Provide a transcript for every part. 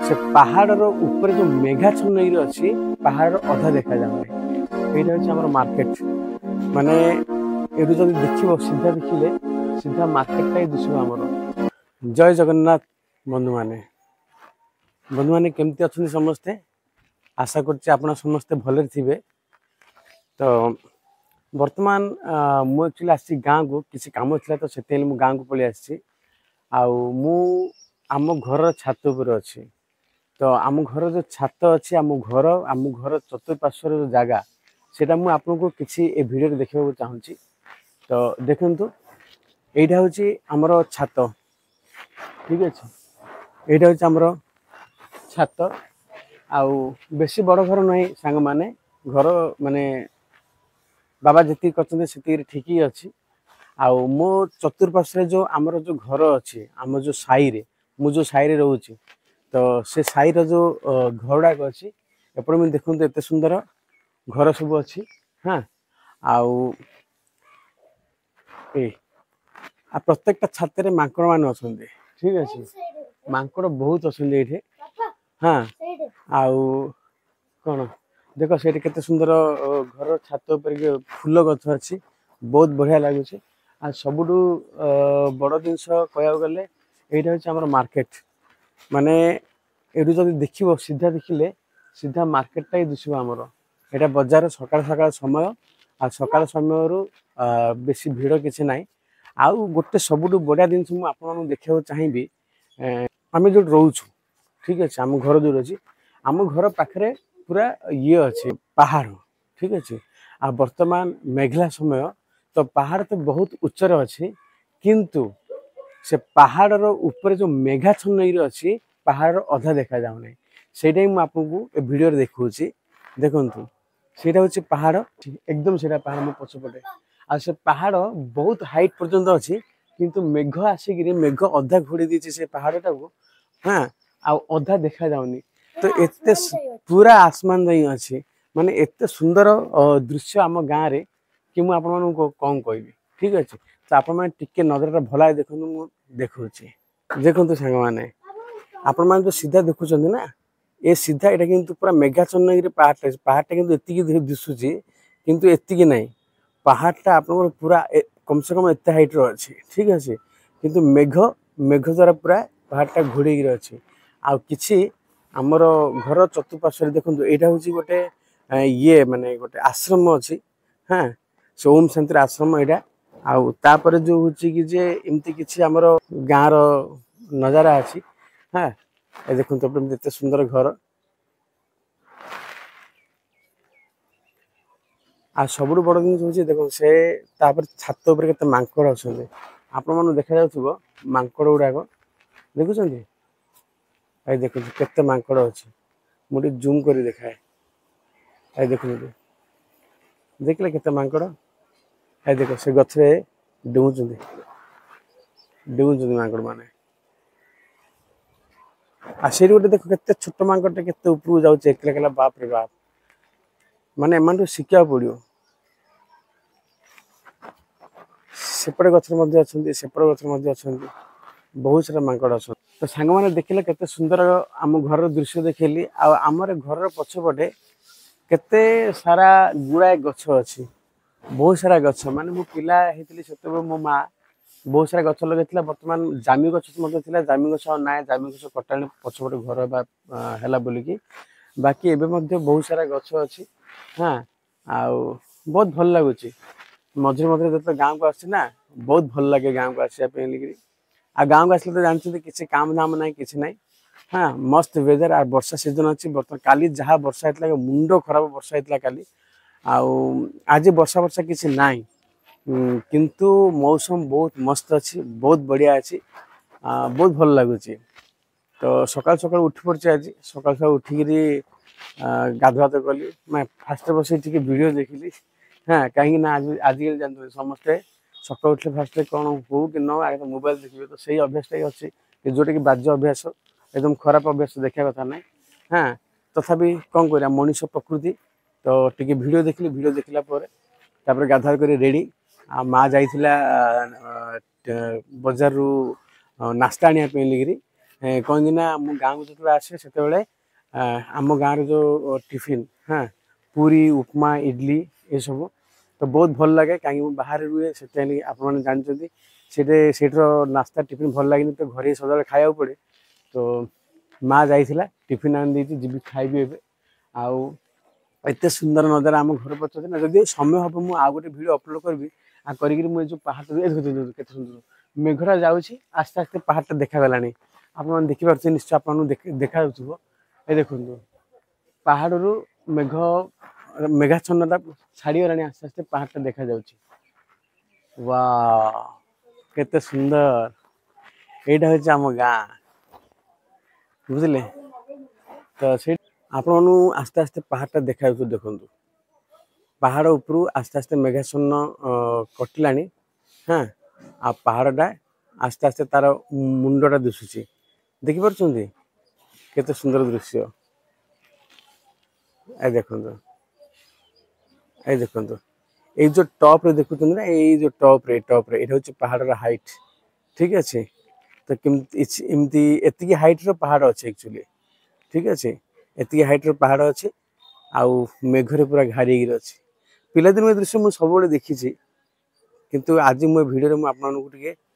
से पहाड़ ऊपर जो मेघाच्छन्न अच्छी पहाड़ अधा देखा जाए यहाँ मार्केट माने एटू जब देख सीधा देखिले सीधा मार्केट ही दिशा आमर। जय जगन्नाथ बंधु मैंने केमती अच्छा समस्ते आशा कर समस्ते भले थे। तो बर्तमान मु एक्चुअली आसी गाँव को किसी काम था तो से गाँव को पलि आसी आम घर छात उपर अच्छी। तो आम घर जो छात अच्छी आम घर चतुर्पार्श्वर जो जगह सेटा मु आपको किसी ए वीडियो देखा चाहूँगी। तो देखु यहाँ हूँ आमर छात ठीक अच्छे यहाँ हूँ आमर छात आउ बेसी बड़ घर नहीं सांग माने घर माने बाबा जी कर ठीक ही अच्छी। आउ मो चतुर्पार्श्व जो आमर जो घर अच्छी आम जो साई रे मु जो साई रे रोचे तो से साई रो जो घर गुड़ाक अच्छी एपटे मुझे देखते एत सुंदर घर सब अच्छी। हाँ आउ प्रत्येक छात मांकड़ मान अच्छा ठीक अच्छे मांकड़ बहुत अच्छा ये। हाँ आउ कौन देख से केते सुंदर घर छात उपर फूल गछ अच्छी बहुत बढ़िया लगुच। आ सबुठ बड़ जिनस कह गले यहाँ हूँ मार्केट माने एटू जब देख सीधा देखिले सीधा मार्केट ही दिशा आमर। यहाँ बजार सकाल सकाल समय आ सकाल समय बेसी भिड़ किसी ना आउ गोटे सबुठ बढ़िया जिन मुझे देखा चाहिए आम जो रोचु ठीक अच्छे आम घर जो अच्छी आम घर पाखे पूरा ये अच्छे पहाड़ ठीक अच्छे। आ वर्तमान मेघला समय तो पहाड़ तो बहुत उच्चर अच्छी किंतु से पहाड़ ऊपर जो मेघाच्छन्न अच्छी पहाड़ अधा देखा जाऊना से आपको वीडियो देखा देखु सेटा हूँ पहाड़ एकदम से पहाड़ मो पछपटे आ से पहाड़ बहुत हाइट पर्यंत अच्छी किंतु मेघ आसिक मेघ अधा घोड़ी दी से पहाड़ टाक। हाँ आधा देखा जाऊनी तो एते पूरा आसमान नहीं अच्छी माने एते सुंदर दृश्य आम गाँव रे कि मुझे कौन कहबी ठीक अच्छे। तो आपण मैंने टिके नजर भल देखो मु देखा देखु सांग मैंने आपण मैंने जो सीधा देखुं ना ये सीधा यहाँ कि पूरा मेघाच्छन्न पहाड़टा कि दिशुची किंतु एतिकी नहीं पहाड़टा आप पूरा कम से कम एत हाइट अच्छी ठीक अच्छे किंतु मेघ द्वारा पूरा पहाड़टा घोड़े अच्छी। आ किछि आमर घर चतुर्पार्श्व देखो यहाँ हूँ गोटे ये माने गोटे आश्रम अच्छी। हाँ से ओम शांति आश्रम यहाँ आउे जो हूँ कि जे एमती किसी आमर गाँव नजारा अच्छी। हाँ देखो एत सुंदर घर आ सबुठ बड़ जिन हूँ देखो से छात उपर के मांकड़ अच्छे आपण मन देखा जा मांकड़ गुड़ाक देखुं ये देखो केते मांकड़ अच्छी मुझे जूम कर देखाए ये देखो देखले केते मांकड़ ये देखो से गछरे डुंगुचंदी मांकड़ माने आ से गोटे देखो केते छोट मांकड़टे केते ऊपर जाऊे एकला बाप रे बाप माने एम शिखा पड़ो सेपटे गचर सेपटे गचर अच्छा बहुत सारा मांकड़ अच्छा। तो सांग मैंने देखिले केते सुंदर आम घर दृश्य देखली आमर घर पछपटे केते सारा गुड़ाए गछ अच्छी बहुत सारा गछ माने मो पिला होती से मो माँ बहुत सारा गछ लगे बर्तमान जामी गछ जामी गछ ना जामी गछ कटा पछपटे घर है बोलिकी बाकी एवं बहुत सारा गछ अच्छी। हाँ आउ बहुत भल लगुच मझे मझे जो गाँव को आसी ना बहुत भल लगे गाँव को आसापी आ गाँव को आसले तो जानते किसी काम धाम ना कि ना। हाँ मस्त वेदर आ वर्षा सीजन अच्छी बर्तमान काली जहाँ वर्षा होता मुंड खराब वर्षा होता काली आज वर्षा वर्षा किसी ना किंतु मौसम बहुत मस्त अच्छी बहुत बढ़िया अच्छी बहुत भल लगुच। तो सकाल सकाल उठी पड़ी आज सकाल सकाल उठिकी गाधुआ तो कली मैं फास्ट बस वीडियो देखिली। हाँ कहीं आजिकल जानते समस्ते सकाल उठे फास्ट कौन हो कि न आगे मोबाइल देखिए तो सही अभ्यास अच्छी जोटा कि बाज्य अभ्यास एकदम खराब अभ्यास देखा कथा ना। हाँ तथापि कौन कर मनीष प्रकृति तो टी वीडियो देखिली वीडियो देखला तापर गाधुआ कर रेडी आ माँ जाइला बजार रु नास्ता आने लगी कहीं गाँव को जो आसे से आम गाँव जो टिफिन हाँ पूरी उपमा इडली ये सब तो बहुत भल लगे कहीं बाहर रुए से आपने जानते सेठर नास्ता टिफिन भल लगे तो घरे सदा खाया पड़े तो माँ जाइला टिफिन आनी देती जी खाइबी ए आउ एत सुंदर नजारा आम घर पचते ना जदि समय हम मुझे आउ गोटे भिड अपलोड करी आ कर पहाड़ के सुंदर मेघटा जाऊँगी आस्ते आस्ते पहाड़टा देखागला आप देखिपे निश्चय आप देखा ये देखो पहाड़ रू मेघ मेघाच्छन्नता छाड़गला आस्ते आस्ते पहाड़टा देखा वाह केते सुंदर यहाँ हूँ आम गाँ बुझे तो से आपण आस्ते आस्ते पहाड़टा देखा देखु पहाड़ उपरू आस्ते आस्ते मेघाच्छन्न कटिला हाँ आ पहाड़टा आस्ते आस्ते तार मुंडटा दिशुची देखिपे केते सुंदर दृश्य ए देखो ये जो टॉप रे देखुं ना ये जो टॉप रे ये हूँ पहाड़ हाइट ठीक अच्छे तो कमती एति हाइट रो पहाड़ अच्छे एक्चुअली ठीक अच्छे एति हाइट रो पहाड़ अच्छे आउ मेघरे पूरा घारी अच्छे पिला दिन दृश्य मुझे सब देखी किंतु आज मो भिडियो में आपको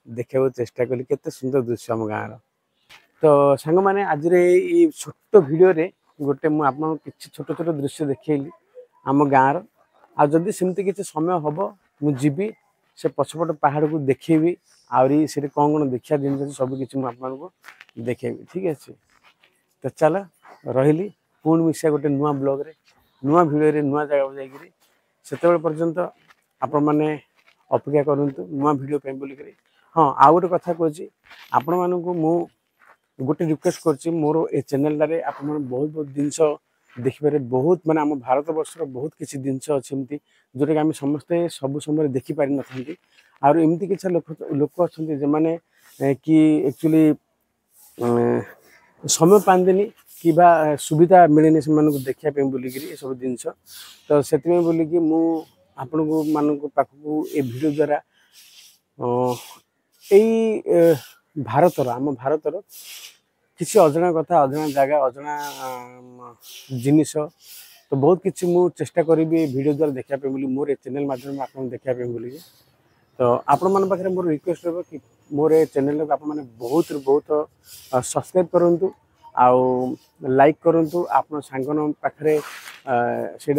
देखा चेष्टा कली केते सुंदर दृश्य आम गाँव तो सांग मैंने आज ये छोट भिडियो रे गोटे मुझे किसी छोट छोट दृश्य देखली आम गाँव आदि सेमती किसी समय हम मुझी से पछपट पहाड़ को देखेबी आहरी से कौन कौन देखा जिन सब किसी मुझे देखेबी ठीक अच्छे तो चल रही पुणी मिसा गोटे नुआ ब्लॉग रे नुआ भिडियो रे नुआ जगह जाकि से पर्यंत आपण मैंने अपेक्षा करूँ नुआ भिडियो बोलिक हाँ आउ गोटे कथा कहूँ आपण मानक मु गोटे रिक्वेस्ट कर मोर ए चैनल आप बहुत बहुत जिनस देखिपारे बहुत माने आम भारत वर्षर बहुत किसी जिनस अच्छी जोटा कि आम समस्ते सब समय देखिपार नथांती आर एमती किसी लोक अच्छा जो मैंने कि एक्चुअली समय पाती कि सुविधा मिले से देखापी बोलिकी सब जिनस तो से बोलिकी आपण मानक पाखक ए भिडियो द्वारा यही भारतर आम भारतर किसी अजना कथा अजना जगह अजना जिनिस तो बहुत किसी मु चेष्टा करी वीडियो द्वारा देखापी बोली मोर चैनल माध्यम आप देखापी बोली तो आपण मन पाखे मोर रिक्वेस्ट रहा कि मोर चैनल को आप बहुत बहुत सब्सक्राइब करूँ आउ लाइक करूँ आप सांगन पाखे से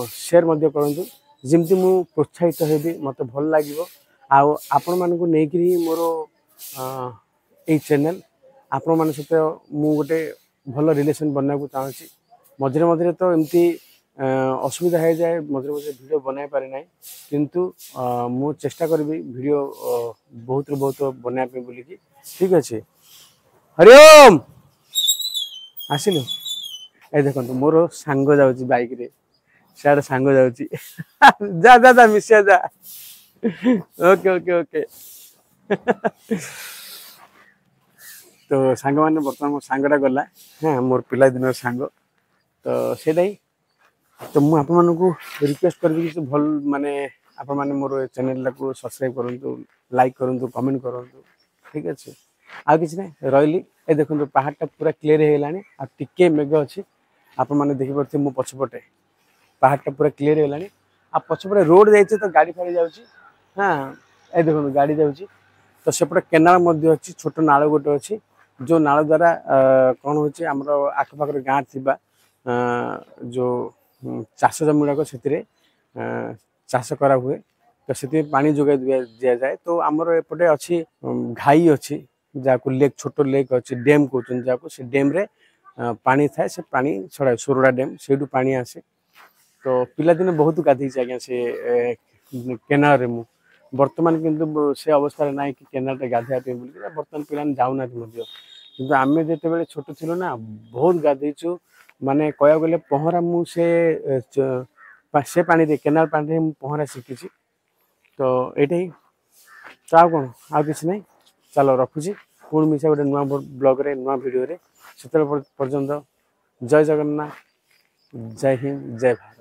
सेयार करूँ जमती मु प्रोत्साहित हेबी मत भल लगे आपण मानक नहीं मोर ये चैनल आपण मान सहित मु गोटे भल रिलेशन बनवाक चाहूँगी मझे मझे तो एमती असुविधा हो जाए मझे मझे वीडियो बनाई पारे ना किंतु मु चेष्टा करी वीडियो बहुत बहुत बनापी बोलिकी ठीक अच्छे हरिओम आसिलु ए देखो मोर सांग जाऊँगी बाइक रे सियाड़े सांग जाऊँगी जा जा जा मिसिया जा ओके ओके ओके तो सांग मैंने बर्तमान मो सांगटा गला हाँ मोर पिला दिन सांग तो से तो मुझे आपको रिक्वेस्ट करी कि भल माने आप माने मोर चैनल को सब्सक्राइब करूँ लाइक करूँ कमेंट करूँ ठीक अच्छे आ कि ना रही ए देखो पहाड़टा पूरा क्लीयर होगा आ टिके मेघ अच्छी आप मैंने देखिपे मो पछपटे पहाड़टा पूरा क्लीयर होगा आ पछपटे रोड जाइए तो गाड़ी फाड़ी जाऊँगी हाँ ए देखो गाड़ी जाऊँगी तो सेपटे केनाल अच्छी छोट नाल गोटे अच्छी जो नाल द्वारा कौन हो आखपाख गाँ थी जो चाष जमी गुड़ाक से चाष करा हुए तो से पानी जोगाई दि जाए तो आमर एपटे अच्छी घाई अच्छी जहाँ लेक छोट लेक अच्छी डेम कहते जहाँ से डेम रे पानी थाए से पानी छड़ा सोरड़ा डेम से पानी आसे तो पिलादिने बहुत गाधे आज्ञा से केनाल मु बर्तमान किंतु से अवस्था ना कि केनाल गाधे बोलिए बर्तमान पिलाने जाऊना कि आम जिते छोट थी ना बहुत गाधेचु माने कह गले पहरा से पानी केनाल पानी पहरा शिखी तो ये तो आ कौन आ कि ना चलो रखुची पुणी मिसा गोटे नुआ ब्लॉग रे नुआ वीडियो रे से पर्यंत जय जगन्नाथ जय हिंद जय भारत।